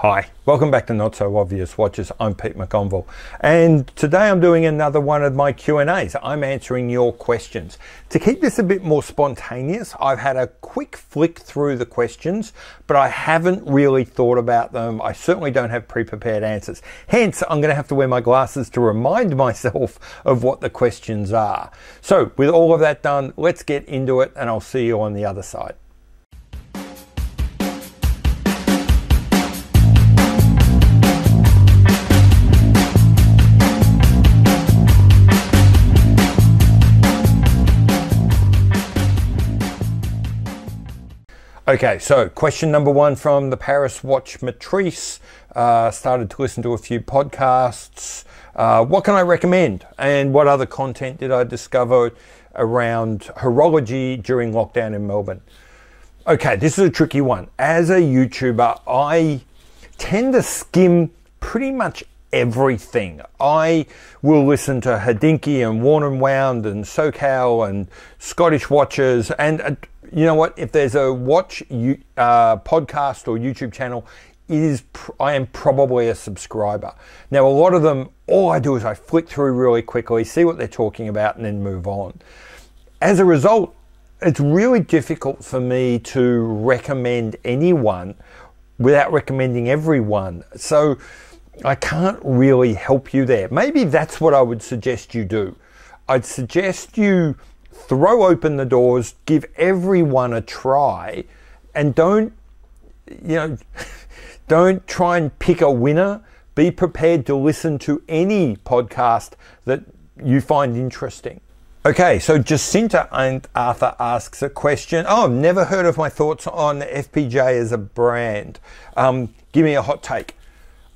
Hi, welcome back to Not So Obvious Watches. I'm Pete McConville, and today I'm doing another one of my Q&As. I'm answering your questions. To keep this a bit more spontaneous, I've had a quick flick through the questions, but I haven't really thought about them. I certainly don't have pre-prepared answers. Hence, I'm going to have to wear my glasses to remind myself of what the questions are. So, with all of that done, let's get into it, and I'll see you on the other side. Okay, so question number one from the Paris Watch Matrice. Started to listen to a few podcasts. What can I recommend? And what other content did I discover around horology during lockdown in Melbourne? Okay, this is a tricky one. As a YouTuber, I tend to skim pretty much everything. I will listen to Hodinkee and Worn and Wound and SoCal and Scottish watches, and you know what? If there's a watch podcast or YouTube channel, I am probably a subscriber. Now, a lot of them, all I do is I flick through really quickly, see what they're talking about, and then move on. As a result, it's really difficult for me to recommend anyone without recommending everyone. So I can't really help you there. Maybe that's what I would suggest you do. I'd suggest you throw open the doors, give everyone a try, and don't try and pick a winner. Be prepared to listen to any podcast that you find interesting. Okay, so Jacinta and Arthur asks a question. Oh, I've never heard of my thoughts on FPJ as a brand. Give me a hot take.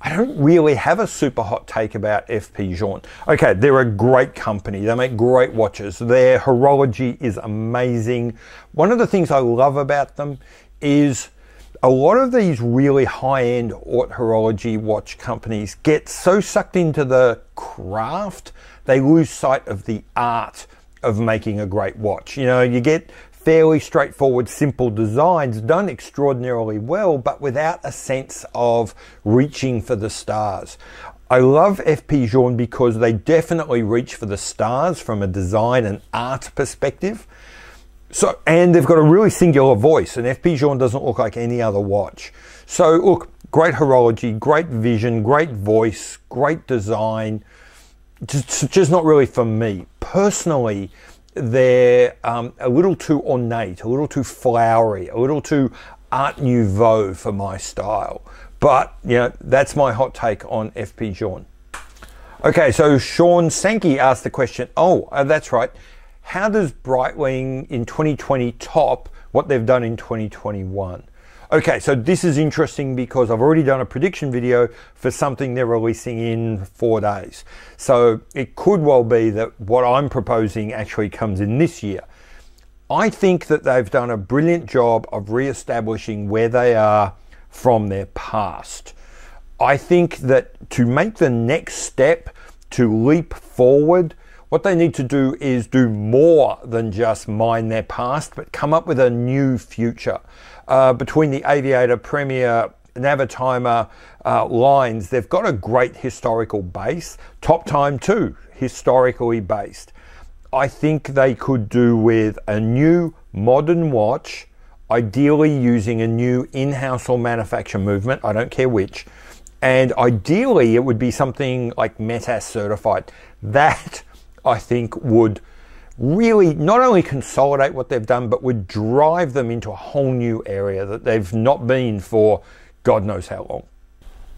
I don't really have a super hot take about FP Journe. Okay, they're a great company. They make great watches. Their horology is amazing. One of the things I love about them is a lot of these really high-end haute horology watch companies get so sucked into the craft, they lose sight of the art of making a great watch. You know, you get fairly straightforward, simple designs done extraordinarily well, but without a sense of reaching for the stars. I love FP Journe because they definitely reach for the stars from a design and art perspective. And they've got a really singular voice, and FP Journe doesn't look like any other watch. So look, great horology, great vision, great voice, great design. Just not really for me. Personally, they're a little too ornate, a little too flowery, a little too Art Nouveau for my style. But, you know, that's my hot take on FP Journe. Okay, so Sean Sankey asked the question, that's right. How does Breitling in 2020 top what they've done in 2021? Okay, so this is interesting because I've already done a prediction video for something they're releasing in 4 days. So it could well be that what I'm proposing actually comes in this year. I think that they've done a brilliant job of re-establishing where they are from their past. I think that to make the next step, to leap forward, what they need to do is do more than just mine their past, but come up with a new future. Between the Aviator, Premier, Navitimer lines, they've got a great historical base. Top Time too, historically based. I think they could do with a new modern watch, ideally using a new in-house or manufacture movement, I don't care which, and ideally it would be something like METAS certified. That, I think, would really not only consolidate what they've done, but would drive them into a whole new area that they've not been for God knows how long.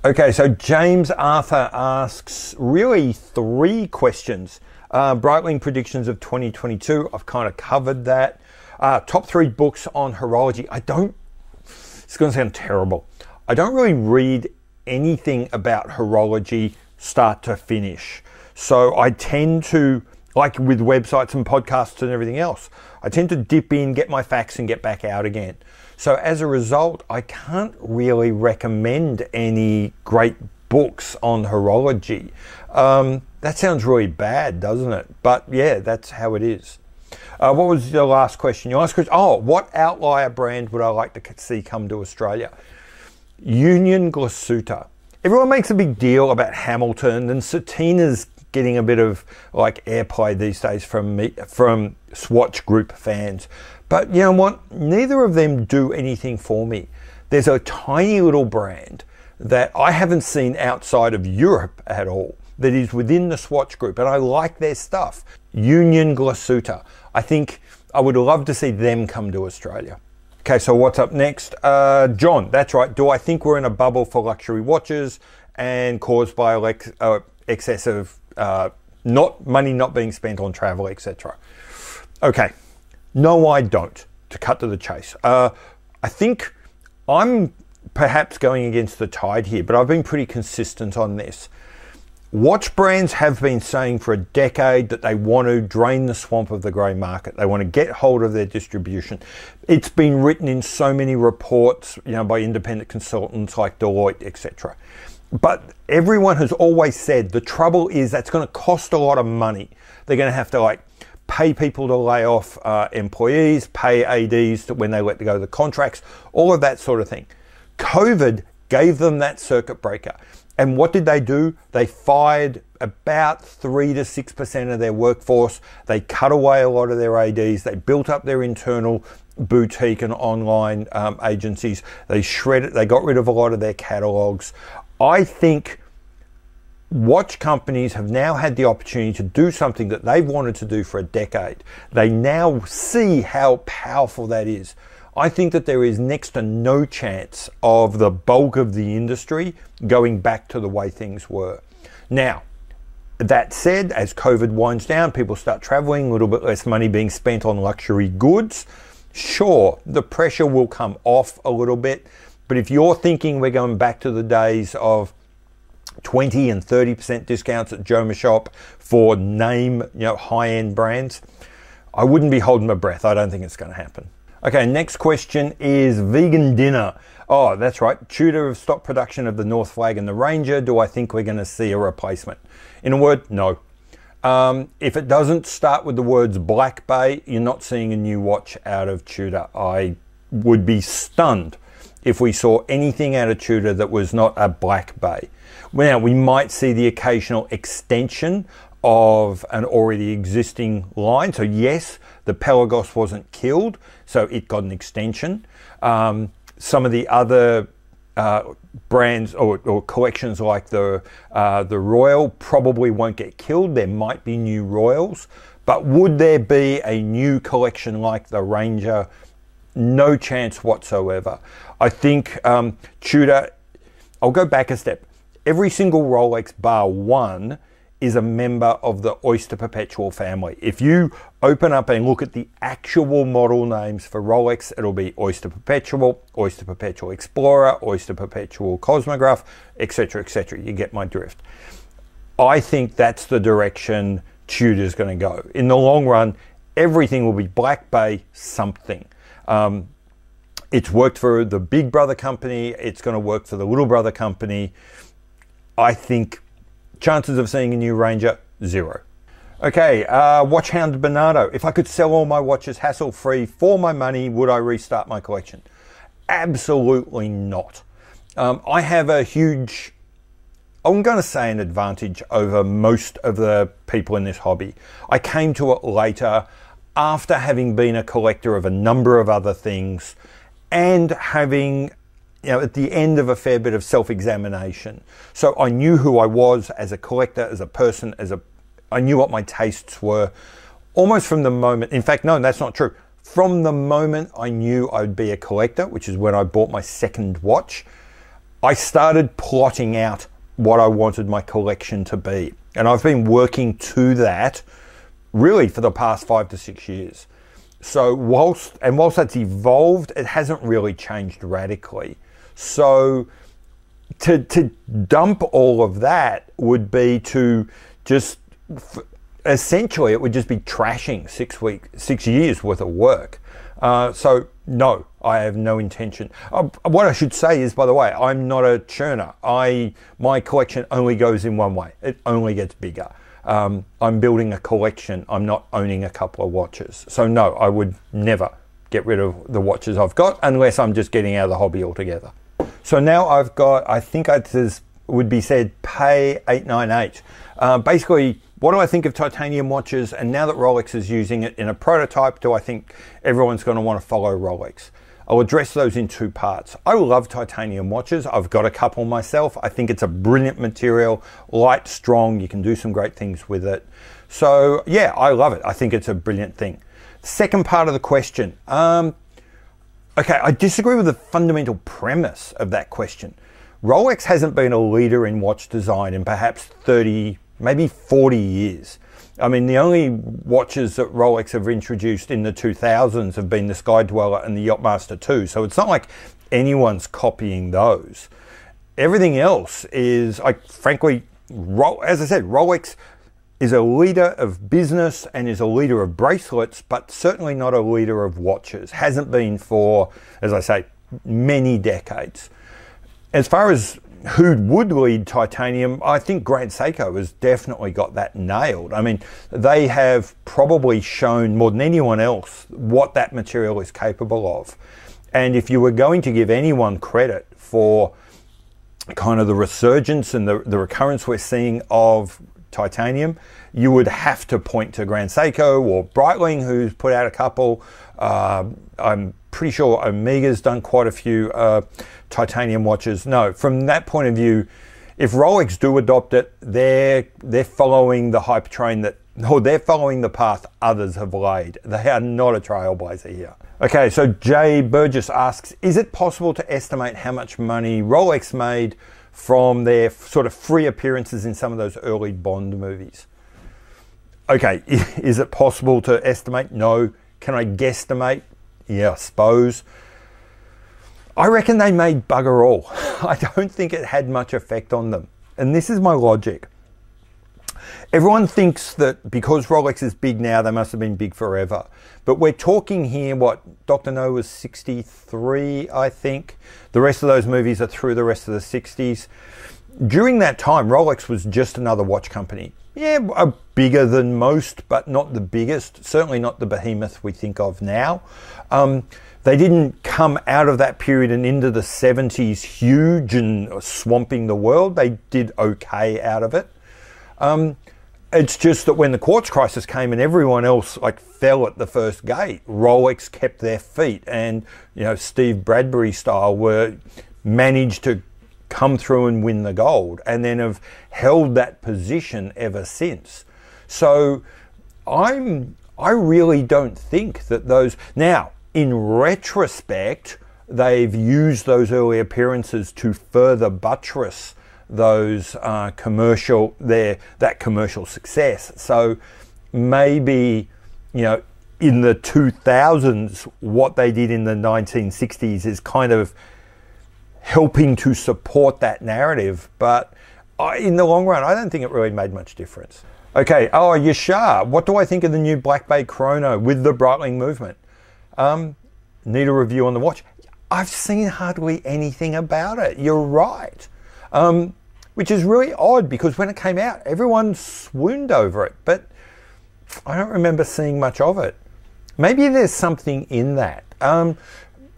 Okay, so James Arthur asks really 3 questions. Breitling predictions of 2022, I've kind of covered that. Top 3 books on horology. It's going to sound terrible. I don't really read anything about horology start to finish. So I tend to, like with websites and podcasts and everything else, I tend to dip in, get my facts, and get back out again. So as a result, I can't really recommend any great books on horology. That sounds really bad, doesn't it? But yeah, that's how it is. What was your last question? Your last question, what outlier brand would I like to see come to Australia? Union Glasuta. Everyone makes a big deal about Hamilton, and Satina's getting a bit of like airplay these days from Swatch Group fans. But you know what? Neither of them do anything for me. There's a tiny little brand that I haven't seen outside of Europe at all that is within the Swatch Group, and I like their stuff. Union Glasuta. I think I would love to see them come to Australia. Okay, so what's up next? John, that's right. Do I think we're in a bubble for luxury watches and caused by excessive money not being spent on travel, etc.? Okay, no, I don't. To cut to the chase, I think I'm perhaps going against the tide here, but I've been pretty consistent on this. Watch brands have been saying for a decade that they want to drain the swamp of the grey market. They want to get hold of their distribution. It's been written in so many reports, you know, by independent consultants like Deloitte, etc. But everyone has always said the trouble is that's going to cost a lot of money. They're going to have to like pay people to lay off employees, pay ADs when they let go the contracts, all of that sort of thing. COVID gave them that circuit breaker. And what did they do? They fired about 3 to 6% of their workforce. They cut away a lot of their ADs. They built up their internal boutique and online agencies. They shredded, they got rid of a lot of their catalogs. I think watch companies have now had the opportunity to do something that they've wanted to do for a decade. They now see how powerful that is. I think that there is next to no chance of the bulk of the industry going back to the way things were. Now, that said, as COVID winds down, people start traveling, a little bit less money being spent on luxury goods. Sure, the pressure will come off a little bit, but if you're thinking we're going back to the days of 20 and 30% discounts at Joma Shop for name, high-end brands, I wouldn't be holding my breath. I don't think it's going to happen. Okay, next question is vegan dinner. Oh, that's right. Tudor have stopped production of the North Flag and the Ranger. Do I think we're going to see a replacement? In a word, no. If it doesn't start with the words Black Bay, you're not seeing a new watch out of Tudor. I would be stunned if we saw anything out of Tudor that was not a Black Bay. Now, we might see the occasional extension of an already existing line. So yes, the Pelagos wasn't killed, so it got an extension. Some of the other brands or collections like the Royal probably won't get killed. There might be new Royals, but would there be a new collection like the Ranger? No chance whatsoever. I think Tudor, I'll go back a step. Every single Rolex bar one is a member of the Oyster Perpetual family. If you open up and look at the actual model names for Rolex, it'll be Oyster Perpetual Explorer, Oyster Perpetual Cosmograph, etc., etc. You get my drift. I think that's the direction Tudor's going to go. In the long run, everything will be Black Bay something. It's worked for the big brother company. It's going to work for the little brother company. I think chances of seeing a new Ranger, 0. Okay, Watchhound Bernardo. If I could sell all my watches hassle-free for my money, would I restart my collection? Absolutely not. I have a huge, I'm going to say an advantage over most of the people in this hobby. I came to it later after having been a collector of a number of other things and having at the end of a fair bit of self-examination. So I knew who I was as a collector, as a person, I knew what my tastes were almost from the moment. In fact, no, that's not true. From the moment I knew I'd be a collector, which is when I bought my second watch, I started plotting out what I wanted my collection to be. And I've been working to that really for the past 5 to 6 years. So whilst that's evolved, it hasn't really changed radically. So to dump all of that would be to just, essentially it would just be trashing 6 years worth of work. So no, I have no intention. What I should say is, by the way, I'm not a churner. My collection only goes in one way. It only gets bigger. I'm building a collection. I'm not owning a couple of watches. So no, I would never get rid of the watches I've got unless I'm just getting out of the hobby altogether. So now I've got, I think it would be said, pay 898. Basically, what do I think of titanium watches? And now that Rolex is using it in a prototype, do I think everyone's going to want to follow Rolex? I'll address those in two parts. I love titanium watches. I've got a couple myself. I think it's a brilliant material, light, strong. You can do some great things with it. So yeah, I love it. I think it's a brilliant thing. Second part of the question. Okay, I disagree with the fundamental premise of that question. Rolex hasn't been a leader in watch design in perhaps 30, maybe 40 years. I mean, the only watches that Rolex have introduced in the 2000s have been the Sky Dweller and the Yachtmaster 2. So it's not like anyone's copying those. Everything else is, frankly, as I said, Rolex is a leader of business and is a leader of bracelets, but certainly not a leader of watches. Hasn't been for, as I say, many decades. As far as who would lead titanium, I think Grand Seiko has definitely got that nailed. I mean, they have probably shown more than anyone else what that material is capable of. And if you were going to give anyone credit for kind of the resurgence and the recurrence we're seeing of titanium, you would have to point to Grand Seiko or Breitling, who's put out a couple. I'm pretty sure Omega's done quite a few titanium watches. No, from that point of view, if Rolex do adopt it, they're following the hype train they're following the path others have laid. They are not a trailblazer here. Okay, so Jay Burgess asks, is it possible to estimate how much money Rolex made from their sort of free appearances in some of those early Bond movies? Okay, is it possible to estimate? No. Can I guesstimate? Yeah, I suppose. I reckon they made bugger all. I don't think it had much effect on them. And this is my logic. Everyone thinks that because Rolex is big now, they must have been big forever. But we're talking here, what, Dr. No was 63, I think. The rest of those movies are through the rest of the 60s. During that time, Rolex was just another watch company. Yeah, bigger than most, but not the biggest. Certainly not the behemoth we think of now. They didn't come out of that period and into the 70s huge and swamping the world. They did okay out of it. It's just that when the quartz crisis came and everyone else fell at the first gate, Rolex kept their feet, and Steve Bradbury style managed to come through and win the gold, and then have held that position ever since. So I really don't think that those, now in retrospect, they've used those early appearances to further buttress those that commercial success. So maybe, in the 2000s, what they did in the 1960s is kind of helping to support that narrative, but in the long run, I don't think it really made much difference. Okay, Yashar, what do I think of the new Black Bay Chrono with the Breitling movement? Need a review on the watch. I've seen hardly anything about it. You're right. Which is really odd, because when it came out, everyone swooned over it, but I don't remember seeing much of it. Maybe there's something in that.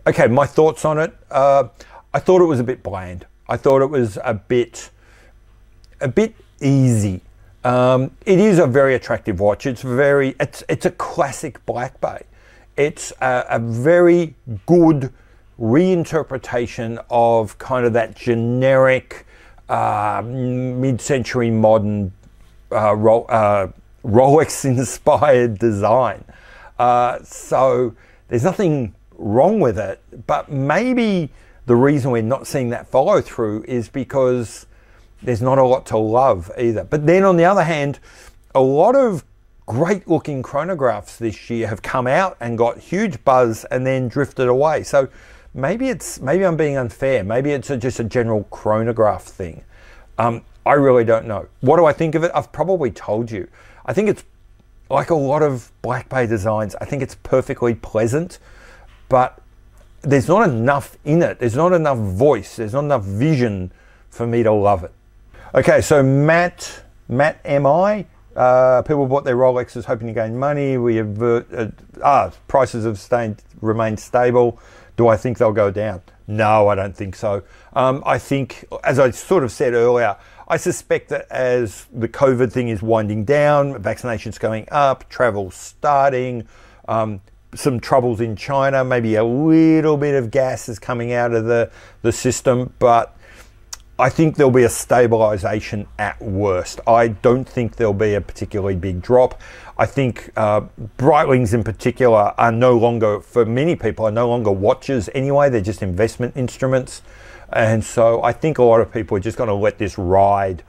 Okay, my thoughts on it. I thought it was a bit bland. I thought it was a bit easy. It is a very attractive watch. It's a classic Black Bay. It's a very good reinterpretation of kind of that generic mid-century modern Rolex-inspired design. So there's nothing wrong with it, but maybe the reason we're not seeing that follow through is because there's not a lot to love either. But then on the other hand, a lot of great looking chronographs this year have come out and got huge buzz and then drifted away. So maybe I'm being unfair. Maybe it's just a general chronograph thing. I really don't know. What do I think of it? I've probably told you. I think it's like a lot of Black Bay designs. I think it's perfectly pleasant, but there's not enough in it. There's not enough voice. There's not enough vision for me to love it. Okay, so Matt MI, people bought their Rolexes hoping to gain money. We have prices have remained stable. Do I think they'll go down? No, I don't think so. I think, as I sort of said earlier, I suspect that as the COVID thing is winding down, vaccinations going up, travel starting, some troubles in China, maybe a little bit of gas is coming out of the system, but I think there'll be a stabilisation at worst. I don't think there'll be a particularly big drop. I think Breitlings in particular are no longer, for many people, are no longer watches anyway. They're just investment instruments. And so I think a lot of people are just going to let this ride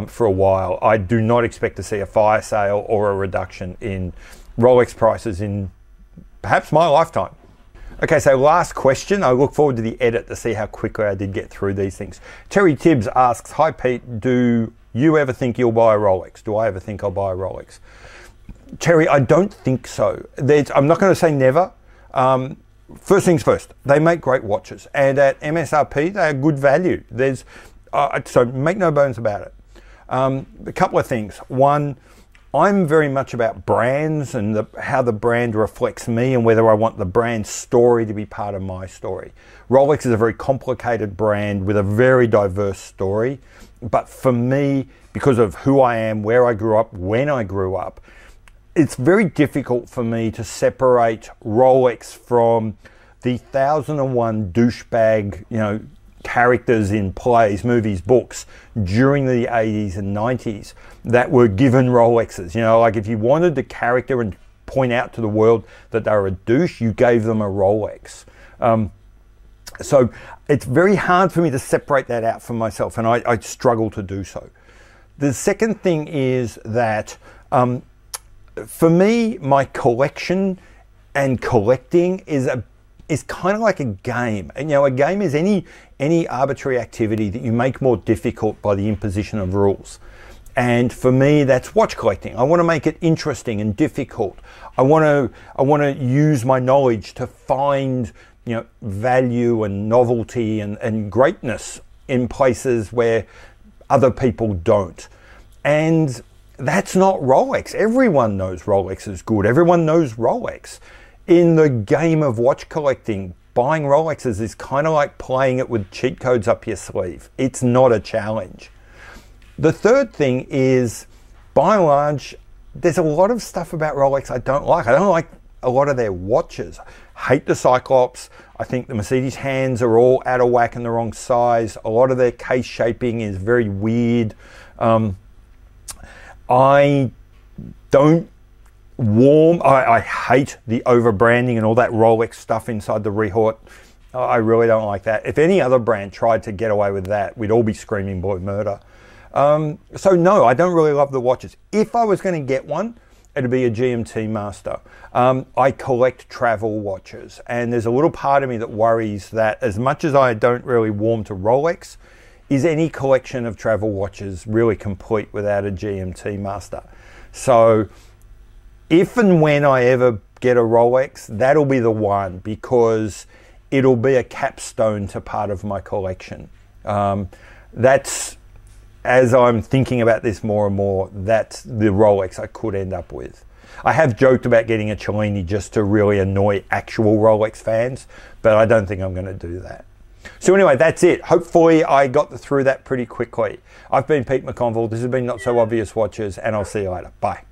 for a while. I do not expect to see a fire sale or a reduction in Rolex prices in perhaps my lifetime. Okay, so last question. I look forward to the edit to see how quickly I did get through these things. Terry Tibbs asks, hi Pete, do you ever think you'll buy a Rolex? Do I ever think I'll buy a Rolex? Terry, I don't think so. I'm not going to say never. First things first, they make great watches, and at MSRP, they are good value. So make no bones about it. A couple of things. One, I'm very much about brands and how the brand reflects me and whether I want the brand story to be part of my story. Rolex is a very complicated brand with a very diverse story. But for me, because of who I am, where I grew up, when I grew up, it's very difficult for me to separate Rolex from the 1001 douchebag, characters in plays, movies, books during the 80s and 90s that were given Rolexes. Like if you wanted the character and point out to the world that they were a douche, you gave them a Rolex. So it's very hard for me to separate that out from myself, and I struggle to do so. The second thing is that for me, my collection and collecting is kind of like a game. And a game is any arbitrary activity that you make more difficult by the imposition of rules. And for me, that's watch collecting. I want to make it interesting and difficult. I want to use my knowledge to find value and novelty and greatness in places where other people don't. And that's not Rolex. Everyone knows Rolex is good. Everyone knows Rolex. In the game of watch collecting, buying Rolexes is kind of like playing it with cheat codes up your sleeve. It's not a challenge. The third thing is, by and large, there's a lot of stuff about Rolex I don't like. I don't like a lot of their watches. Hate the Cyclops. I think the Mercedes hands are all out of whack and the wrong size. A lot of their case shaping is very weird. I hate the over-branding and all that Rolex stuff inside the Rehort. I really don't like that. If any other brand tried to get away with that, we'd all be screaming boy murder. So no, I don't really love the watches. If I was going to get one, it'd be a GMT Master. I collect travel watches, and there's a little part of me that worries that as much as I don't really warm to Rolex, is any collection of travel watches really complete without a GMT Master? So if and when I ever get a Rolex, that'll be the one, because it'll be a capstone to part of my collection. That's, as I'm thinking about this more and more, that's the Rolex I could end up with. I have joked about getting a Cellini just to really annoy actual Rolex fans, but I don't think I'm going to do that. So anyway, that's it. Hopefully I got through that pretty quickly. I've been Pete McConville. This has been Not So Obvious Watches, and I'll see you later. Bye.